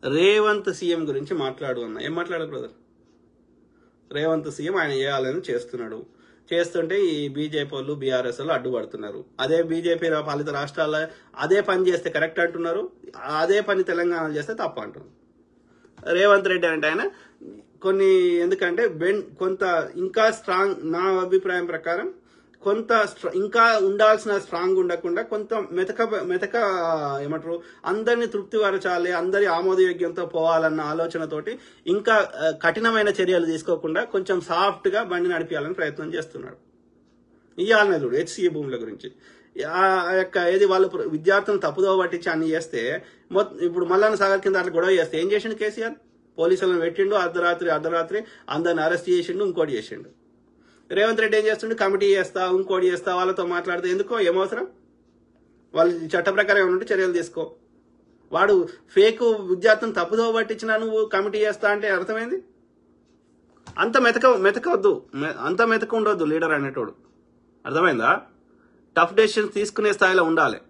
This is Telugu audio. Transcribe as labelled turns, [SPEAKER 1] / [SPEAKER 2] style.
[SPEAKER 1] రేవంత్ సీఎం గురించి మాట్లాడు అన్న. ఏం మాట్లాడారు బ్రదర్? రేవంత్ సీఎం ఆయన చేయాలని చేస్తున్నాడు. చేస్తుంటే ఈ బీజేపీ వాళ్ళు బీఆర్ఎస్ వాళ్ళు అడ్డుపడుతున్నారు. అదే బీజేపీ పాలిత రాష్ట్రాల్లో అదే పని చేస్తే కరెక్ట్ అంటున్నారు, అదే పని తెలంగాణలో చేస్తే తప్పు అంటున్నారు. రేవంత్ రెడ్డి అంటే ఆయన కొన్ని ఎందుకంటే కొంత ఇంకా స్ట్రాంగ్, నా అభిప్రాయం ప్రకారం కొంత ఇంకా ఉండాల్సిన స్ట్రాంగ్ ఉండకుండా కొంత మెతక ఏమంటారు అందరినీ తృప్తిపరచాలి, అందరి ఆమోదయోగ్యంతో పోవాలన్న ఆలోచనతోటి ఇంకా కఠినమైన చర్యలు తీసుకోకుండా కొంచెం సాఫ్ట్ గా బండి నడిపించాలని ప్రయత్నం చేస్తున్నాడు. ఇవాళ చూడు హెచ్సిఏ భూముల గురించి ఏది వాళ్ళు విద్యార్థులను తప్పుదోవ పట్టించి అన్ని చేస్తే ఇప్పుడు మల్లన్న సాగర్ కింద అట్లా గొడవ చేస్తే ఏం చేసిండు కేసీఆర్? పోలీసులను పెట్టిండు, అర్ధరాత్రి అందరిని అరెస్ట్ చేసిండు, ఇంకోటి చేసిండు. రేవంత్ రెడ్డి ఏం చేస్తుండే? కమిటీ చేస్తా, ఇంకోటి చేస్తా, వాళ్ళతో మాట్లాడితే ఎందుకో ఏమవసరం? వాళ్ళు చట్ట ప్రకారం ఏమంటే చర్యలు తీసుకో. వాడు ఫేక్ విద్యార్థులను తప్పుదోవ పట్టించినా నువ్వు కమిటీ చేస్తా అంటే అర్థమైంది. అంత మెతకవద్దు, అంత మెతక ఉండొద్దు లీడర్ అనేటోడు. అర్థమైందా? టఫ్ డెసిషన్స్ తీసుకునే స్థాయిలో ఉండాలి.